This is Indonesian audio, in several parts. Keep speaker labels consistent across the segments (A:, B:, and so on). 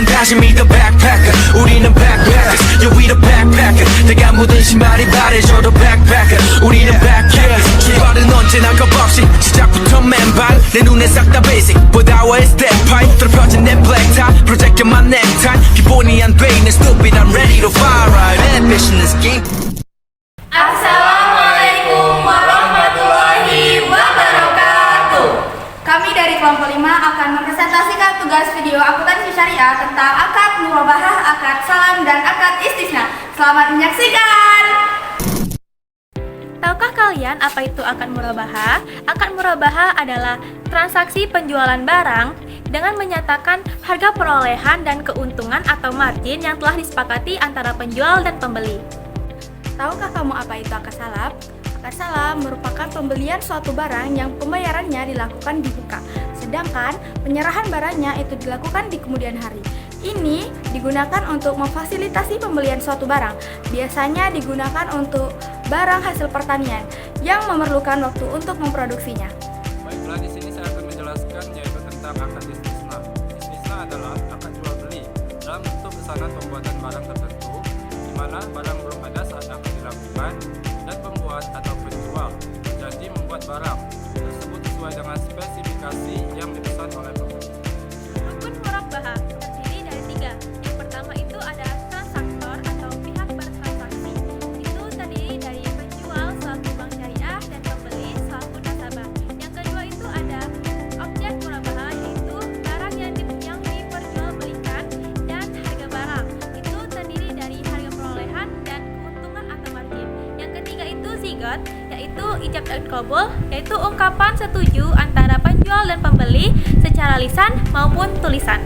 A: 것은 다시 믿어 backpacker 우리는 backpackers yeah we the backpacker 내가 묻은 신발이 바래져도 backpacker 우리는 backpackers 출발은 언제나 겁없이 시작부터 맨발 내 눈에 싹 다 basic 보다와의 step pipe 펴진 내 black tie project만 necktie 기본이 안 돼 있는 stupid I'm ready to fire right ambition is game.
B: Assalamualaikum warahmatullahi wabarakatuh. Kami dari kelompok 5 akan mempresentasikan tugas video akuntansi syariah tentang akad murabahah, akad salam, dan akad istisna. Selamat menyaksikan. Tahukah kalian apa itu akad murabahah? Akad murabahah adalah transaksi penjualan barang dengan menyatakan harga perolehan dan keuntungan atau margin yang telah disepakati antara penjual dan pembeli. Tahukah kamu apa itu akad salam? Akad salam merupakan pembelian suatu barang yang pembayarannya dilakukan di muka, sedangkan penyerahan barangnya itu dilakukan di kemudian hari. Ini digunakan untuk memfasilitasi pembelian suatu barang. Biasanya digunakan untuk barang hasil pertanian yang memerlukan waktu untuk memproduksinya.
C: Baiklah, di sini saya akan menjelaskan yaitu tentang akad istisna. Istisna adalah akad jual beli dalam bentuk pesanan pembuatan barang tertentu, di mana barang belum ada saat akad dilakukan dan pembuat atau penjual berjanji membuat barang tersebut sesuai dengan spesifikasi yang dipesan oleh pembeli.
B: Rukun murabahah terdiri dari 3. Yang pertama itu ada transaktor atau pihak bertransaksi. Itu terdiri dari penjual selaku bank syariah dan pembeli selaku nasabah. Yang kedua itu ada objek murabahah, yaitu barang yang diperjualbelikan dan harga barang. Itu terdiri dari harga perolehan dan keuntungan atau margin. Yang ketiga itu zigot, yaitu ijab dan qabul, yaitu ungkapan setuju antara penjual dan pembeli secara lisan maupun tulisan.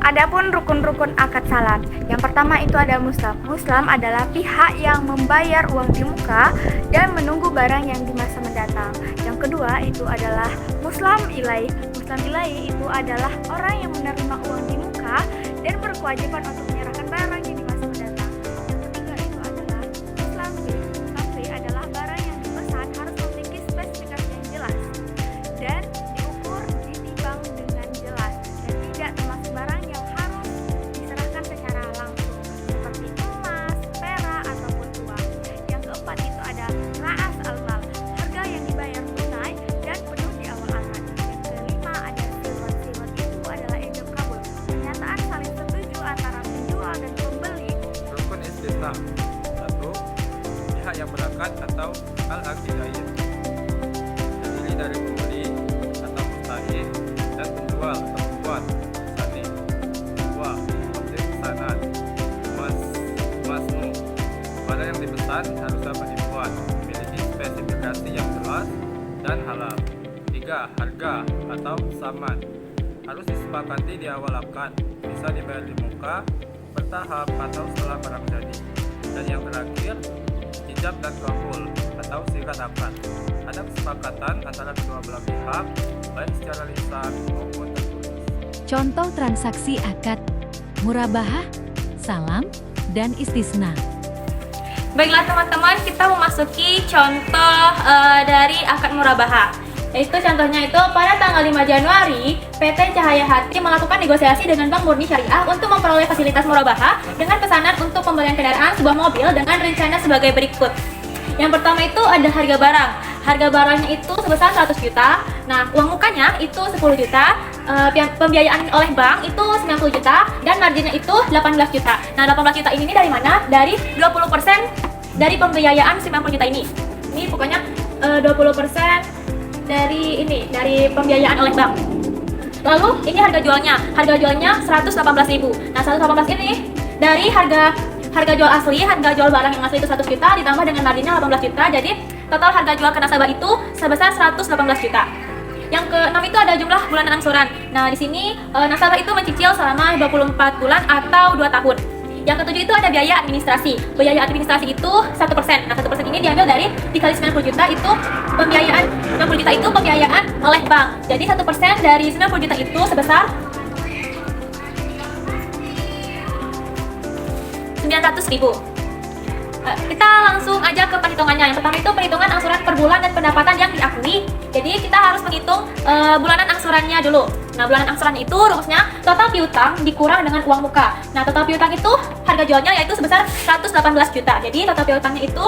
B: Adapun rukun-rukun akad salam. Yang pertama itu ada muslam. Muslam adalah pihak yang membayar uang di muka dan menunggu barang yang di masa mendatang. Yang kedua itu adalah muslam ilaih. Muslam ilaih itu adalah orang yang menerima uang di muka dan berkewajiban untuk menyerahkan barang yang di masa mendatang. Yang ketiga itu adalah muslam fi. Muslam fi adalah barang yang dipesan harus memiliki spesifikasi yang jelas dan diukur, ditimbang dengan jelas, dan tidak termasuk barang yang harus diserahkan secara langsung seperti emas, perak, ataupun uang. Yang keempat itu ada ra'as al-mal, harga yang dibayar tunai dan penuh di awal akad. Yang kelima ada siwat. Siwat itu adalah ijab kabul, pernyataan saling setuju antara penjual dan pembeli.
C: Rukun istisna. 1. Pihak yang berakad atau al-aqidain, terdiri dari pembeli atau mustahik dan penjual atau pembuat sani. 2. Objek pesanan masnu, barang yang dipesan harus dapat dibuat, memiliki spesifikasi yang jelas dan halal. 3. Harga atau saman, harus disepakati di awal akad, bisa dibayar di muka, bertahap atau setelah barang jadi. Dan yang terakhir, ijab dan qabul atau sigat akad. Ada kesepakatan antara kedua belah pihak, baik secara lisan maupun tertulis.
D: Contoh transaksi akad murabahah, salam, dan istisna.
B: Baiklah teman-teman, kita memasuki contoh dari akad murabahah. Yaitu contohnya itu pada tanggal 5 Januari, PT Cahaya Hati melakukan negosiasi dengan Bank Murni Syariah untuk memperoleh fasilitas murabahah dengan pesanan untuk pembelian kendaraan sebuah mobil dengan rencana sebagai berikut. Yang pertama itu ada harga barang. Harga barangnya itu sebesar 100 juta. Nah, uang mukanya itu 10 juta. Pembiayaan oleh bank itu 90 juta dan marginnya itu 18 juta. Nah, 18 juta ini dari mana? Dari 20% dari pembiayaan 90 juta ini. Ini pokoknya 20% dari pembiayaan oleh bank. Lalu ini harga jualnya 118.000. Nah, 118 ini dari harga jual asli, harga jual barang yang asli itu 100 juta ditambah dengan marginnya 18 juta. Jadi total harga jual ke nasabah itu sebesar 118 juta. Yang keenam itu ada jumlah bulanan angsuran. Nah, di sini nasabah itu mencicil selama 24 bulan atau 2 tahun. Yang ketujuh itu ada biaya administrasi. Biaya administrasi itu 1%. Nah, 1% ini diambil dari dikali 90 juta itu pembiayaan. 90 juta itu pembiayaan oleh bank. Jadi 1% dari 90 juta itu sebesar 900.000. Kita langsung aja ke perhitungannya. Yang pertama itu perhitungan angsuran per bulan dan pendapatan yang diakui. Jadi kita harus menghitung bulanan angsurannya dulu. Nah, bulanan angsuran itu rumusnya total piutang dikurang dengan uang muka. Nah, total piutang itu harga jualnya yaitu sebesar 118 juta. Jadi total piutangnya itu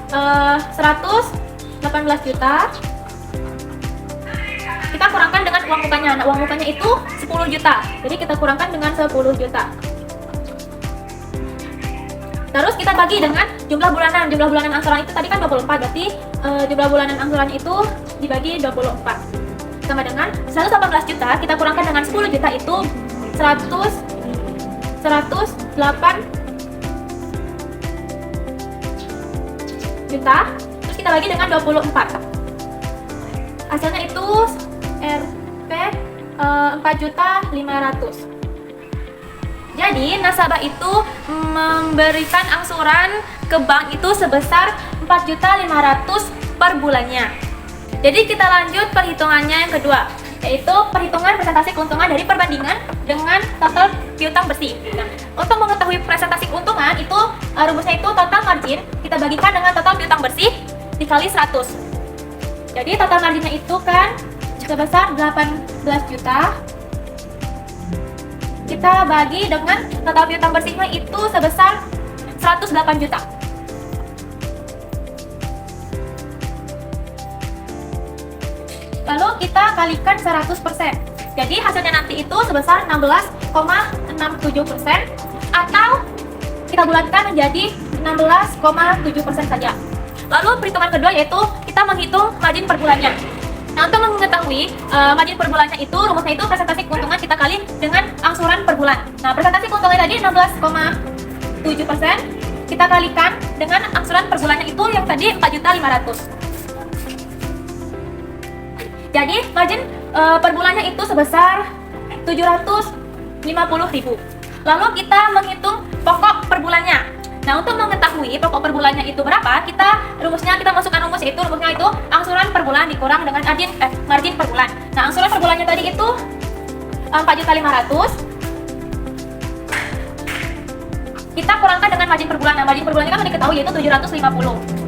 B: 118 juta. Kita kurangkan dengan uang mukanya. Nah, uang mukanya itu 10 juta. Jadi kita kurangkan dengan 10 juta. Terus kita bagi dengan jumlah bulanan. Jumlah bulanan angsuran itu tadi kan 24, berarti jumlah bulanan angsuran itu dibagi 24. Sama dengan 118 juta, kita kurangkan dengan 10 juta itu 108 juta. Terus kita bagi dengan 24. Hasilnya itu Rp 4.500.000. Jadi nasabah itu memberikan angsuran ke bank itu sebesar 4.500.000 per bulannya. Jadi kita lanjut perhitungannya yang kedua, yaitu perhitungan presentasi keuntungan dari perbandingan dengan total piutang bersih. Nah, untuk mengetahui presentasi keuntungan itu rumusnya itu total margin kita bagikan dengan total piutang bersih dikali 100. Jadi total marginnya itu kan sebesar 18 juta. Kita bagi dengan total piutang bersihnya itu sebesar 108 juta. Lalu kita kalikan 100%. Jadi hasilnya nanti itu sebesar 16,67% atau kita bulatkan menjadi 16,7% saja. Lalu perhitungan kedua yaitu kita menghitung margin per bulannya. Nah, untuk mengetahui margin per bulannya itu rumusnya itu presentasi keuntungan kita kali dengan angsuran per bulan. Nah, presentasi keuntungan tadi 16,7%, kita kalikan dengan angsuran per bulannya itu yang tadi 4.500.000. Jadi margin per bulannya itu sebesar 750.000. Lalu kita menghitung pokok per bulannya. Nah, untuk mengetahui pokok per bulannya itu berapa, kita masukkan rumus yaitu rumusnya itu angsuran per bulan dikurang dengan margin per bulan. Nah, angsuran per bulannya tadi itu 4.500.000. Kita kurangkan dengan margin per bulan. Nah, margin per bulannya kan sudah diketahui yaitu 750.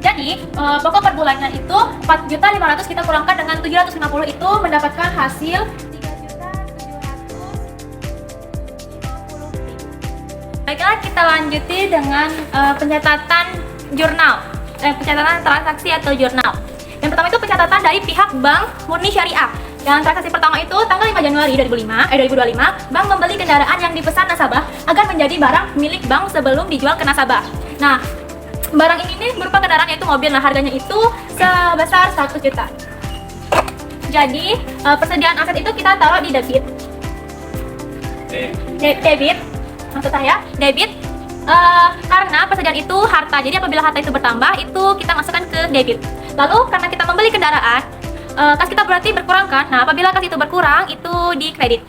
B: Jadi, pokok per bulannya itu 4.500.000 kita kurangkan dengan 750 itu mendapatkan hasil 3.750.000. Baiklah, kita lanjuti dengan pencatatan jurnal, pencatatan transaksi atau jurnal. Yang pertama itu pencatatan dari pihak Bank Murni Syariah. Yang transaksi pertama itu tanggal 5 Januari 2025, bank membeli kendaraan yang dipesan nasabah agar menjadi barang milik bank sebelum dijual ke nasabah. Nah, barang ini berupa kendaraan yaitu mobil. Nah, harganya itu sebesar 100 juta. Jadi, persediaan aset itu kita taruh di debit. Debit, maksud saya, debit karena persediaan itu harta. Jadi, apabila harta itu bertambah, itu kita masukkan ke debit. Lalu, karena kita membeli kendaraan, kas kita berarti berkurang kan? Nah, apabila kas itu berkurang, itu di kredit.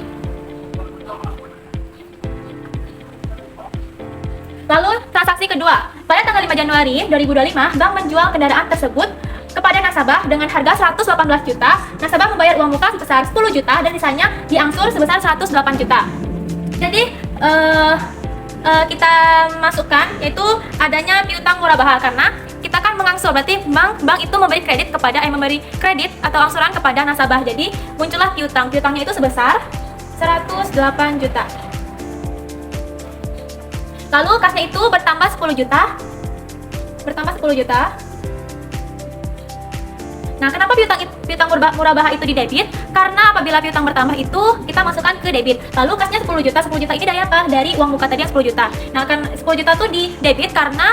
B: Lalu, transaksi kedua. Pada tanggal 5 Januari 2025, bank menjual kendaraan tersebut kepada nasabah dengan harga 118 juta. Nasabah membayar uang muka sebesar 10 juta dan sisanya diangsur sebesar 108 juta. Jadi, kita masukkan yaitu adanya piutang murabaha karena kita kan mengangsur, berarti bank itu memberi kredit atau angsuran kepada nasabah. Jadi, muncullah piutang. Piutangnya itu sebesar 108 juta. Lalu kasnya itu bertambah 10 juta. Nah, kenapa piutang murabaha itu di debit? Karena apabila piutang bertambah itu kita masukkan ke debit. Lalu kasnya 10 juta. 10 juta ini dari apa? Dari uang muka tadi yang 10 juta. Nah, kan 10 juta itu di debit karena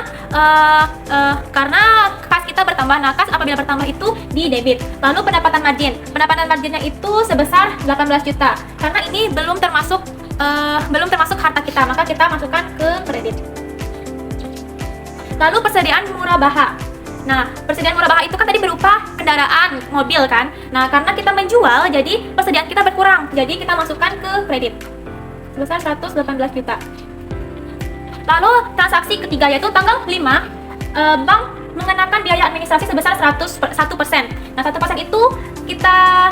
B: kas kita bertambah. Nah, kas apabila bertambah itu di debit. Lalu pendapatan margin. Pendapatan marginnya itu sebesar 18 juta. Karena ini belum termasuk harta kita, maka kita masukkan ke kredit. Lalu persediaan murabaha. Nah, persediaan murabaha itu kan tadi berupa kendaraan, mobil kan. Nah, karena kita menjual, jadi persediaan kita berkurang. Jadi kita masukkan ke kredit sebesar 118 juta. Lalu transaksi ketiga yaitu tanggal 5, bank mengenakan biaya administrasi sebesar 1%. Nah, 1% itu kita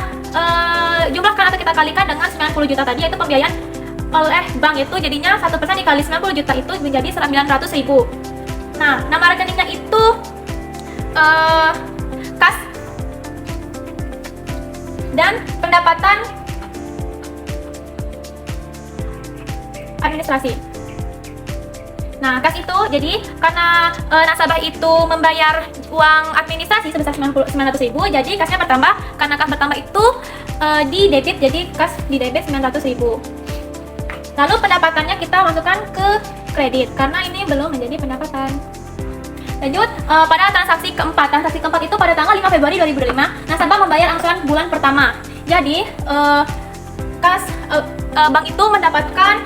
B: jumlahkan atau kita kalikan dengan 90 juta tadi, yaitu pembiayaan oleh bank itu jadinya 1% dikali 90 juta itu menjadi 900.000. Nah, nama rekeningnya itu kas Dan pendapatan administrasi. Nah, kas itu jadi karena nasabah itu membayar uang administrasi sebesar 900.000, jadi kasnya bertambah. Karena kas bertambah itu di debit, jadi kas di debit 900.000. Lalu pendapatannya kita masukkan ke kredit karena ini belum menjadi pendapatan. Lanjut pada transaksi keempat. Transaksi keempat itu pada tanggal 5 Februari 2005, nasabah membayar angsuran bulan pertama. Jadi kas bank itu mendapatkan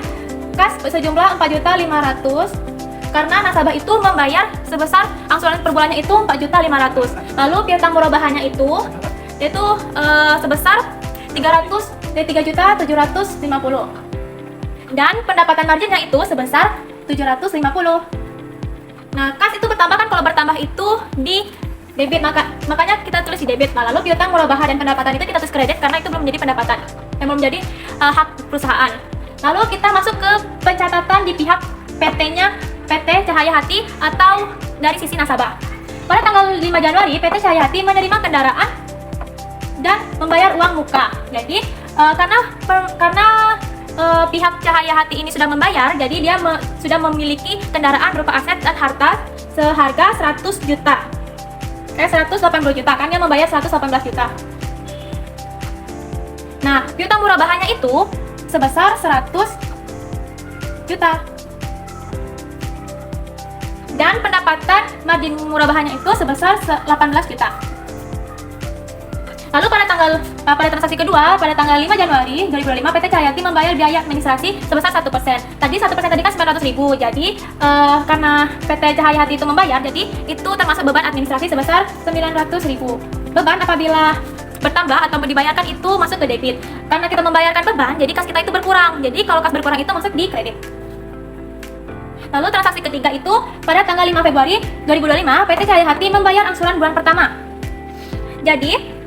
B: kas sejumlah 4.500.000 karena nasabah itu membayar sebesar angsuran per bulannya itu 4.500.000. Lalu piutang murabahannya itu yaitu sebesar 3.750.000 dan pendapatan marginnya itu sebesar 750. Nah, kas itu bertambah kan, kalau bertambah itu di debit, makanya kita tulis di debit. Nah, lalu piutang murabaha dan pendapatan itu kita tulis kredit karena itu belum menjadi pendapatan, belum menjadi hak perusahaan. Lalu kita masuk ke pencatatan di pihak PT-nya, PT Cahaya Hati atau dari sisi nasabah. Pada tanggal 5 Januari, PT Cahaya Hati menerima kendaraan dan membayar uang muka. Jadi karena pihak Cahaya Hati ini sudah membayar, jadi dia sudah memiliki kendaraan berupa aset dan harta seharga 100 juta. 180 juta, kan dia membayar 118 juta. Nah, piutang murabahannya itu sebesar 100 juta. Dan pendapatan margin murabahannya itu sebesar 18 juta. Lalu pada transaksi kedua, pada tanggal 5 Januari 2005, PT Cahayati membayar biaya administrasi sebesar 1%. Tadi 1% tadi kan 900.000. Jadi karena PT Cahayati itu membayar, jadi itu termasuk beban administrasi sebesar 900.000. Beban apabila bertambah atau dibayarkan itu masuk ke debit. Karena kita membayarkan beban, jadi kas kita itu berkurang. Jadi kalau kas berkurang itu masuk di kredit. Lalu transaksi ketiga itu pada tanggal 5 Februari 2025, PT Cahayati membayar angsuran bulan pertama. Jadi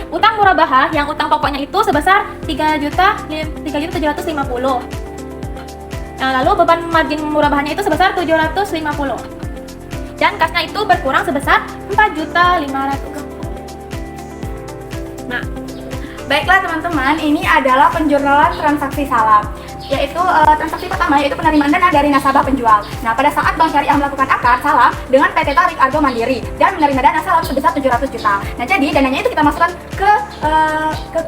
B: utang murabaha yang utang pokoknya itu sebesar 3.750. Nah, lalu beban margin murabahannya itu sebesar 750. Dan kasnya itu berkurang sebesar 4.500.
E: Nah, baiklah teman-teman, ini adalah penjurnalan transaksi salam, yaitu transaksi pertama yaitu penerimaan dana dari nasabah penjual. Nah, pada saat Bank Syariah melakukan akad salam dengan PT Tarik Argo Mandiri dan menerima dana salam sebesar 700 juta. Nah, jadi dananya itu kita masukkan ke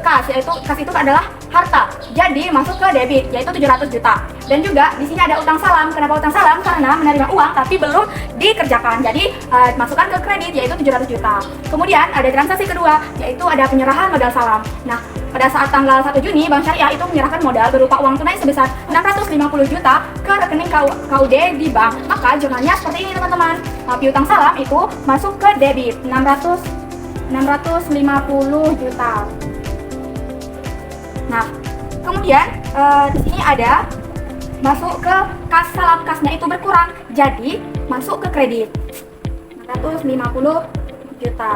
E: kas, yaitu kas itu adalah harta. Jadi masuk ke debit, yaitu 700 juta. Dan juga di sini ada utang salam. Kenapa utang salam? Karena menerima uang tapi belum dikerjakan. Jadi masukkan ke kredit, yaitu 700 juta. Kemudian ada transaksi kedua, yaitu ada penyerahan modal salam. Nah, pada saat tanggal 1 Juni, Bank Syariah itu menyerahkan modal berupa uang tunai sebesar 650 juta ke rekening KUD di bank. Maka jurnalnya seperti ini teman-teman. Piutang salam itu masuk ke debit 650 juta. Nah, kemudian di sini ada masuk ke kas salam, kasnya itu berkurang, jadi masuk ke kredit 650 juta.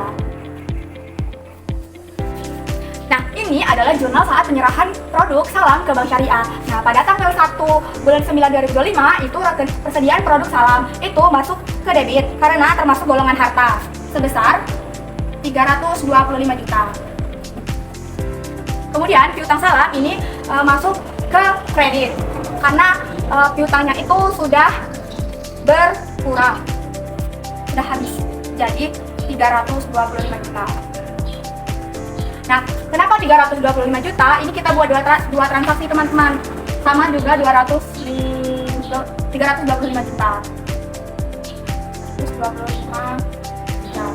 E: Nah, ini adalah jurnal saat penyerahan produk salam ke Bank Syariah. Nah, pada tanggal 1 bulan 9 2025 itu persediaan produk salam itu masuk ke debit karena termasuk golongan harta sebesar 325 juta. Kemudian piutang salam ini masuk ke kredit karena piutangnya itu sudah berkurang, sudah habis, jadi 325 juta. Nah, kenapa 325 juta? Ini kita buat dua transaksi teman-teman, sama juga 325 juta. Terus 25 juta.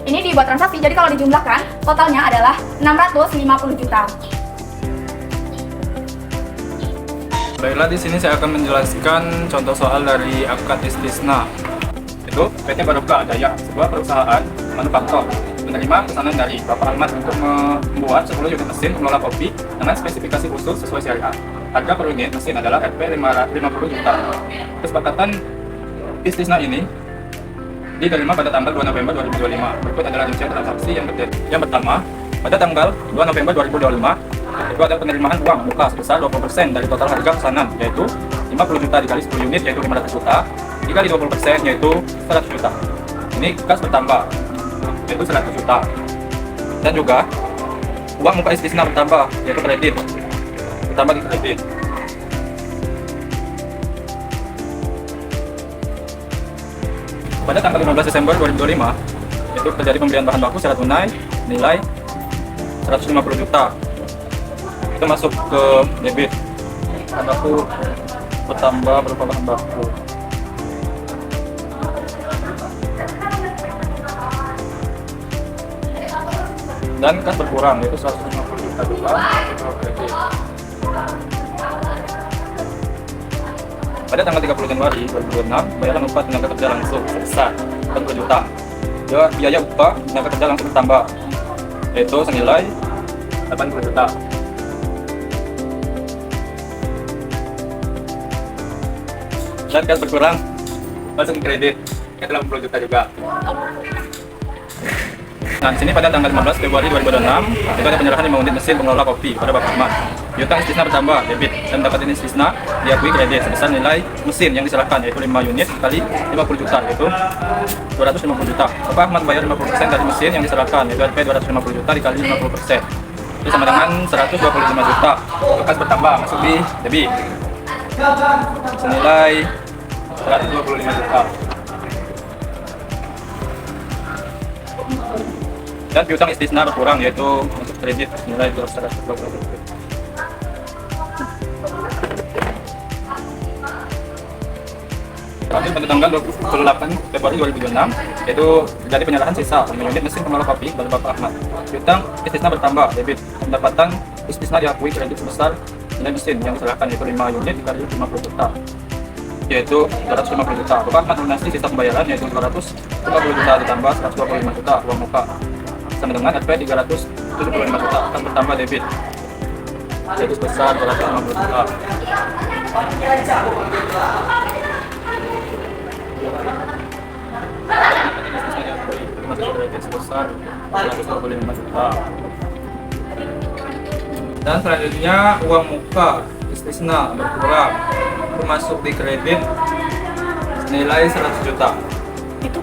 E: Ini dibuat transaksi, jadi kalau dijumlahkan totalnya adalah 650 juta.
C: Baiklah, di sini saya akan menjelaskan contoh soal dari akad istisna. Itu PT Baroka Jaya, sebuah perusahaan manufaktur, menerima pesanan dari Bapak Ahmad untuk membuat 10 unit mesin pengelola kopi dengan spesifikasi khusus sesuai syariah. Harga per unit mesin adalah Rp 50 juta. Kesepakatan istisna ini diterima pada tanggal 2 November 2025. Berikut adalah rincian transaksi yang pertama. Pada tanggal 2 November 2025, itu ada penerimaan uang muka sebesar 20% dari total harga pesanan, yaitu 50 juta dikali 10 unit, yaitu 500 juta, dikali 20%, yaitu 100 juta. Ini kas bertambah, yaitu 100 juta. Dan juga uang muka istisna bertambah, yaitu kredit. Bertambah di kredit. Pada tanggal 15 Desember 2025, itu terjadi pembelian bahan baku secara tunai nilai 150 juta. Itu masuk ke debit. Bahan baku bertambah berupa bahan baku. Dan kas berkurang, yaitu 150 juta juga. Pada tanggal 30 Januari 2026, bayaran upah tenaga kerja langsung sebesar 40 juta. Biaya upah tenaga kerja langsung bertambah, yaitu senilai 80 juta. Dan kas berkurang, masuk kredit, ke 80 juta juga. Nah, di sini pada tanggal 15 Februari 2026, itu ada penyerahan 5 unit mesin pengelola kopi pada Bapak Ahmad. Piutang istisna bertambah, debit, dan dapat ini istisna diakui kredit sebesar nilai mesin yang diserahkan, yaitu 5 unit kali 50 juta, yaitu 250 juta. Bapak Ahmad bayar 50% dari mesin yang diserahkan, yaitu RP 250 juta dikali 50%. Itu sama dengan 125 juta. Kas bertambah, masuk di debit. Senilai 125 juta. Dan piutang istisna berkurang, yaitu untuk kredit nilai 220 juta. Terakhir pada tanggal 28 Februari 2026, yaitu terjadi penyerahan sisa 5 unit mesin pengelola kopi pada Bapak Ahmad. Piutang istisna bertambah, debit. Pendapatan istisna diakui kredit sebesar nilai mesin yang diserahkan, yaitu 5 unit dikali 50 juta, yaitu 250 juta. Bapak Ahmad melunasi sisa pembayaran, yaitu 250 juta ditambah 125 juta uang muka, sama dengan RP 375 juta akan bertambah debit, yaitu sebesar 250 juta. Sebesar 225 juta. Dan selanjutnya uang muka istisna berkurang, termasuk di kredit senilai 100 juta.
E: Itu